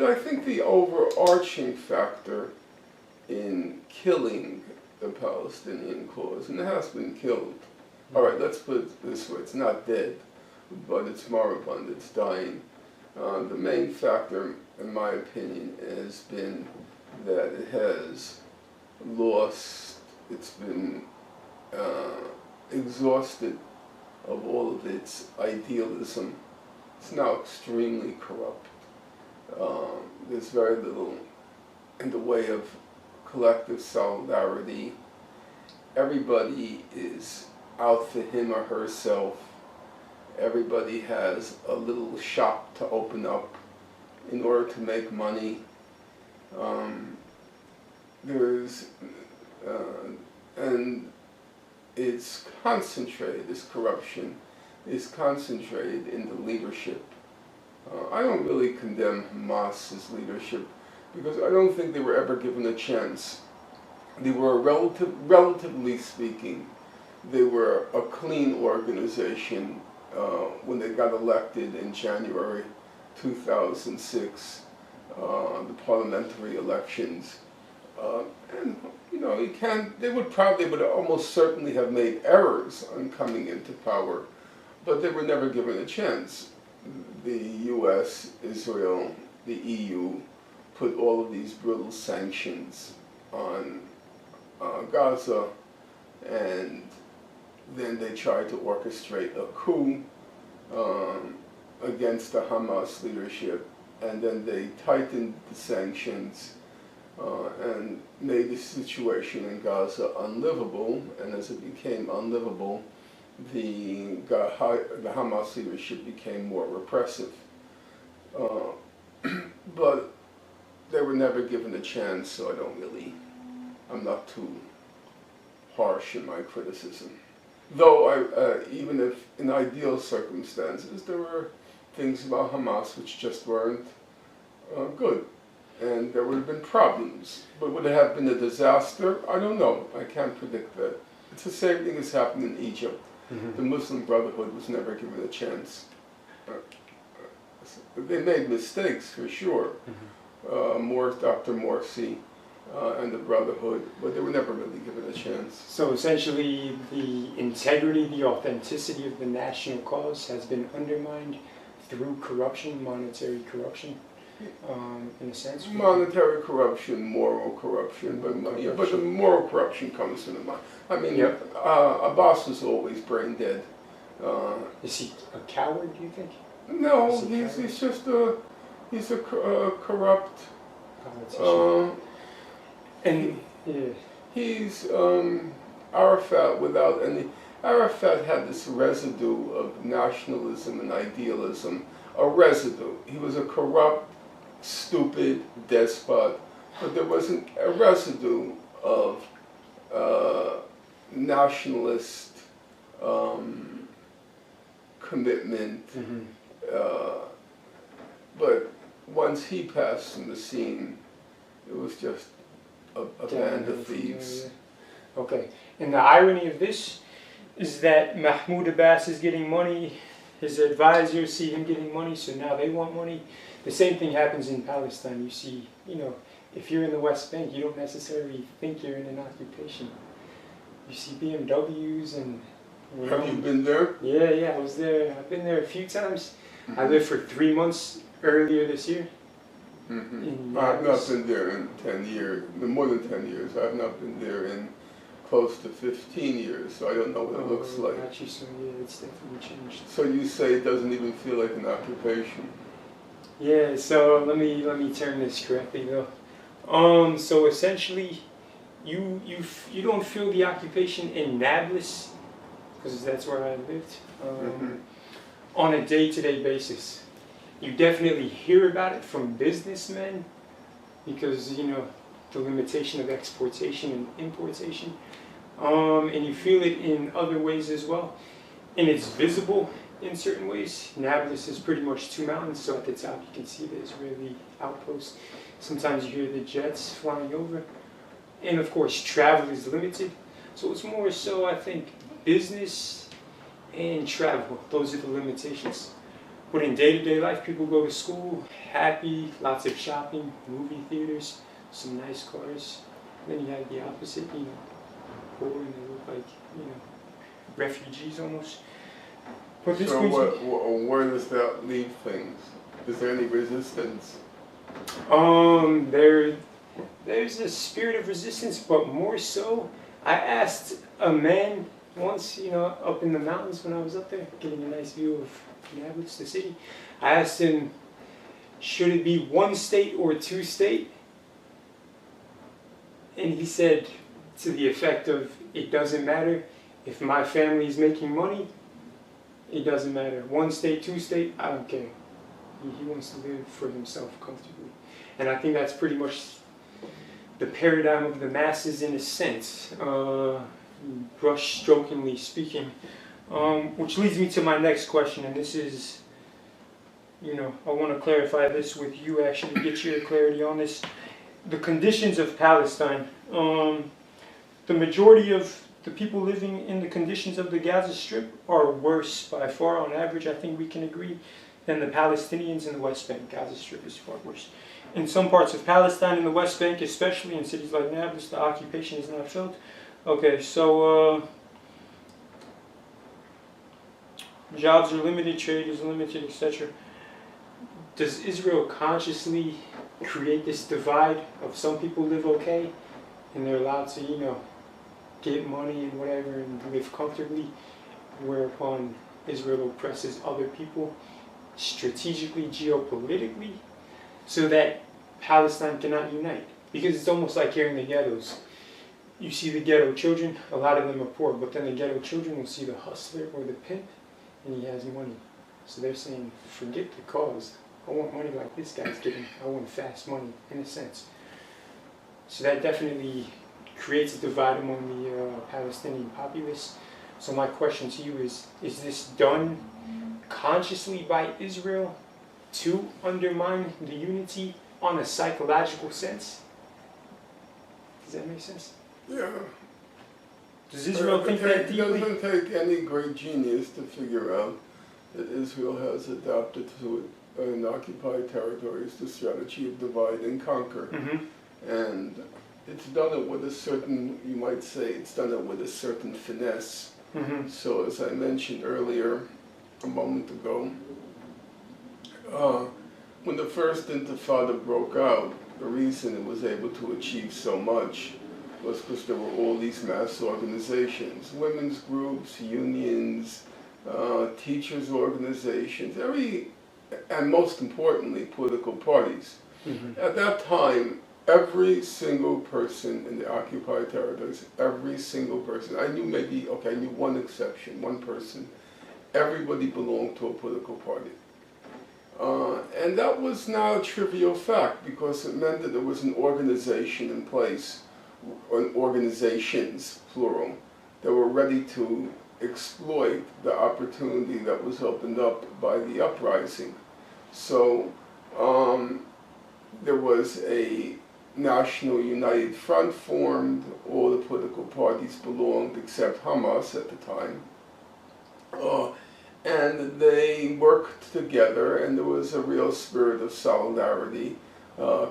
But I think the overarching factor in killing the Palestinian cause, and it has been killed. All right, let's put it this way, it's not dead, but it's moribund, it's dying. The main factor, in my opinion, has been that it has lost, it's been exhausted of all of its idealism. It's now extremely corrupt. There's very little in the way of collective solidarity. Everybody is out for him or herself. Everybody has a little shop to open up in order to make money. And it's concentrated, this corruption is concentrated in the leadership. I don't really condemn Hamas's leadership because I don't think they were ever given a chance. They were, relatively speaking, they were a clean organization when they got elected in January 2006, the parliamentary elections. And you know, they would almost certainly have made errors on coming into power, but they were never given a chance. The US, Israel, the EU put all of these brutal sanctions on Gaza, and then they tried to orchestrate a coup against the Hamas leadership, and then they tightened the sanctions and made the situation in Gaza unlivable, and as it became unlivable, the Hamas leadership became more repressive. But they were never given a chance, so I'm not too harsh in my criticism. Though even if in ideal circumstances, there were things about Hamas which just weren't good. And there would have been problems. But would it have been a disaster? I don't know. I can't predict that. It's the same thing as happened in Egypt. Mm-hmm. The Muslim Brotherhood was never given a chance. They made mistakes, for sure. Mm-hmm. Dr. Morsi and the Brotherhood, but they were never really given a chance. So essentially, the integrity, the authenticity of the national cause has been undermined through corruption, monetary corruption. In a sense, monetary corruption, moral corruption, but the moral corruption comes from the mind. I mean, yep. Abbas was always brain dead. Is he a coward? Do you think? No, he's just a corrupt politician. He's Arafat without any. Arafat had this residue of nationalism and idealism. A residue. He was a corrupt, stupid despot, but there wasn't a residue of nationalist commitment. Mm-hmm. But once he passed from the scene, it was just a band of thieves. Okay, and the irony of this is that Mahmoud Abbas is getting money, his advisors see him getting money, so now they want money. The same thing happens in Palestine. You see, if you're in the West Bank, you don't necessarily think you're in an occupation. You see BMWs and... Have you been there? Yeah, I was there. I've been there a few times. Mm-hmm. I lived for 3 months earlier this year. Mm-hmm. I've not been there in 10 years, more than 10 years. I've not been there in close to 15 years, so I don't know what it looks like. Actually, so yeah, it's definitely changed. So you say it doesn't even feel like an occupation? Yeah, so let me term this correctly though. So essentially, you don't feel the occupation in Nablus, because that's where I lived, on a day-to-day basis. You definitely hear about it from businessmen, because the limitation of exportation and importation, and you feel it in other ways as well, and it's visible in certain ways. Nablus is pretty much 2 mountains, so at the top you can see the Israeli outpost. Sometimes you hear the jets flying over, and of course travel is limited, so it's more so, I think, business and travel. Those are the limitations. But in day-to-day life, people go to school happy, lots of shopping, movie theaters, some nice cars. Then you have the opposite, poor, and they look like, refugees almost. But this So brings where does that leave things? Is there any resistance? There's a spirit of resistance, but more so, I asked a man once, up in the mountains when I was up there, getting a nice view of Nablus, the city. I asked him, should it be one state or two state? And he said, to the effect of, it doesn't matter. If my family is making money, it doesn't matter. One state, two state, I don't care. He wants to live for himself comfortably. And I think that's pretty much the paradigm of the masses in a sense, brush-strokingly speaking. Which leads me to my next question, and this is, I want to clarify this with you, actually, get your clarity on this. The conditions of Palestine. The majority of the people living in the conditions of the Gaza Strip are worse by far, on average, I think we can agree, than the Palestinians in the West Bank. Gaza Strip is far worse. In some parts of Palestine, in the West Bank, especially in cities like Nablus, the occupation is not felt. Okay, so jobs are limited, trade is limited, etc. Does Israel consciously create this divide of some people live okay and they're allowed to, get money and whatever and live comfortably, whereupon Israel oppresses other people strategically, geopolitically, so that Palestine cannot unite? Because it's almost like here in the ghettos. You see the ghetto children, a lot of them are poor, but then the ghetto children will see the hustler or the pimp, and he has money. So they're saying, forget the cause. I want money like this guy's getting. I want fast money, in a sense. So that definitely creates a divide among the Palestinian populace. So my question to you is this done consciously by Israel to undermine the unity on a psychological sense? Does that make sense? Yeah. Does Israel think that deeply? It doesn't take any great genius to figure out that Israel has adopted to it in occupied territories the strategy of divide and conquer. Mm-hmm. And it's done it with a certain, you might say, it's done it with a certain finesse. Mm-hmm. So as I mentioned earlier, a moment ago, when the first Intifada broke out, the reason it was able to achieve so much was because there were all these mass organizations, women's groups, unions, teachers' organizations, and most importantly, political parties. Mm-hmm. At that time, every single person in the occupied territories, every single person, I knew one exception, one person, everybody belonged to a political party. And that was not a trivial fact, because it meant that there was an organization in place, or organizations, plural, that were ready to exploit the opportunity that was opened up by the uprising. So there was a National United Front formed. All the political parties belonged except Hamas at the time. And they worked together, and there was a real spirit of solidarity,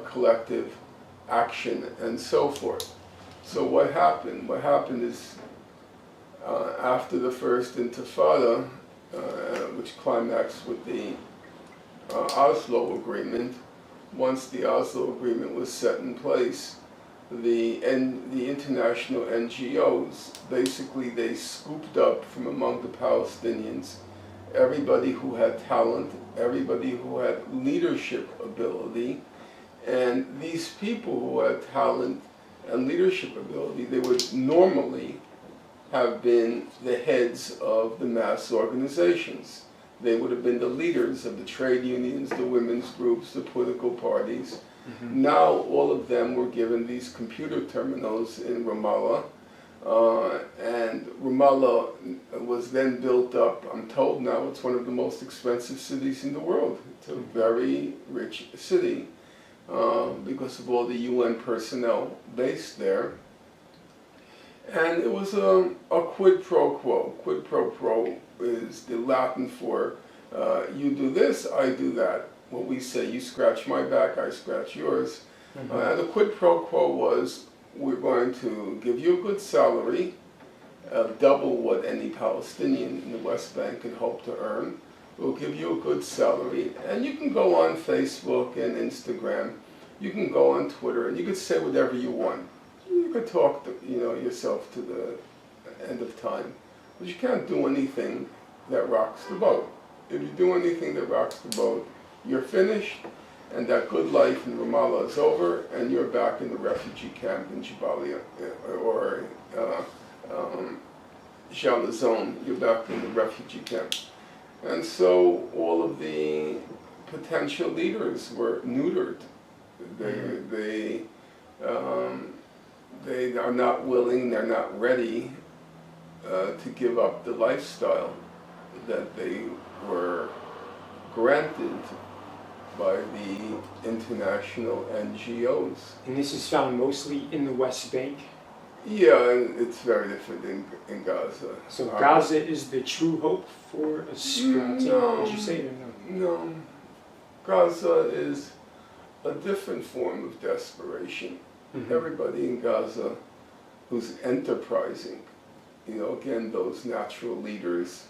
collective action, and so forth. So what happened? What happened is, after the first Intifada, which climaxed with the Oslo Agreement, once the Oslo Agreement was set in place, the international NGOs, basically they scooped up from among the Palestinians everybody who had talent, everybody who had leadership ability, and these people who had talent and leadership ability, they would normally have been the heads of the mass organizations. They would have been the leaders of the trade unions, the women's groups, the political parties. Mm-hmm. Now all of them were given these computer terminals in Ramallah, and Ramallah was then built up. I'm told now it's one of the most expensive cities in the world. It's a very rich city because of all the UN personnel based there. And it was a quid pro quo. Quid pro quo is the Latin for You do this, I do that. What we say, you scratch my back, I scratch yours. And the quid pro quo was, we're going to give you a good salary, double what any Palestinian in the West Bank can hope to earn. We'll give you a good salary, and you can go on Facebook and Instagram, you can go on Twitter, and you can say whatever you want. You can talk to, yourself to the end of time, but you can't do anything that rocks the boat. If you do anything that rocks the boat, you're finished, and that good life in Ramallah is over, and you're back in the refugee camp in Jabalia, or Jalazon, you're back in the refugee camp. And so all of the potential leaders were neutered. They are not willing, they're not ready to give up the lifestyle that they were granted by the international NGOs. And this is found mostly in the West Bank? Yeah, and it's very different in Gaza. So Gaza is the true hope for a sprouting, no, would you say, or no? No. Gaza is a different form of desperation. Everybody in Gaza who's enterprising, again, those natural leaders,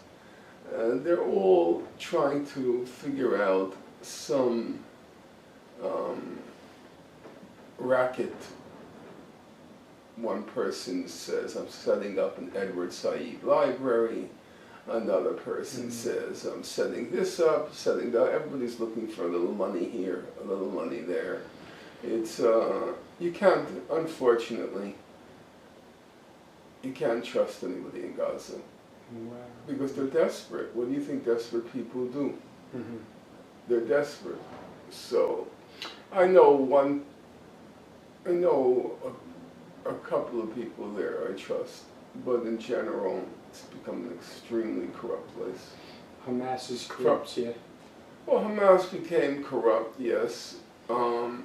they're all trying to figure out some racket. One person says, I'm setting up an Edward Said library. Another person says, I'm setting this up, setting that. Everybody's looking for a little money here, a little money there. It's, you can't, unfortunately, you can't trust anybody in Gaza. Wow. Because they're desperate. What do you think desperate people do? They're desperate. So, I know a couple of people there I trust, but in general, it's become an extremely corrupt place. Hamas is corrupt, yeah. Well, Hamas became corrupt, yes, and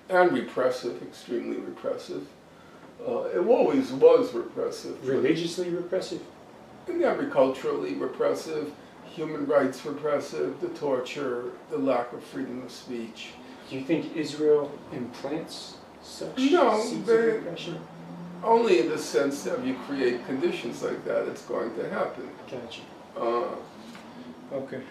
repressive, extremely repressive. It always was repressive. Religiously repressive? And agriculturally repressive, human rights repressive, the torture, the lack of freedom of speech. Do you think Israel implants such seeds of repression? Only in the sense that if you create conditions like that, it's going to happen. Gotcha. Okay.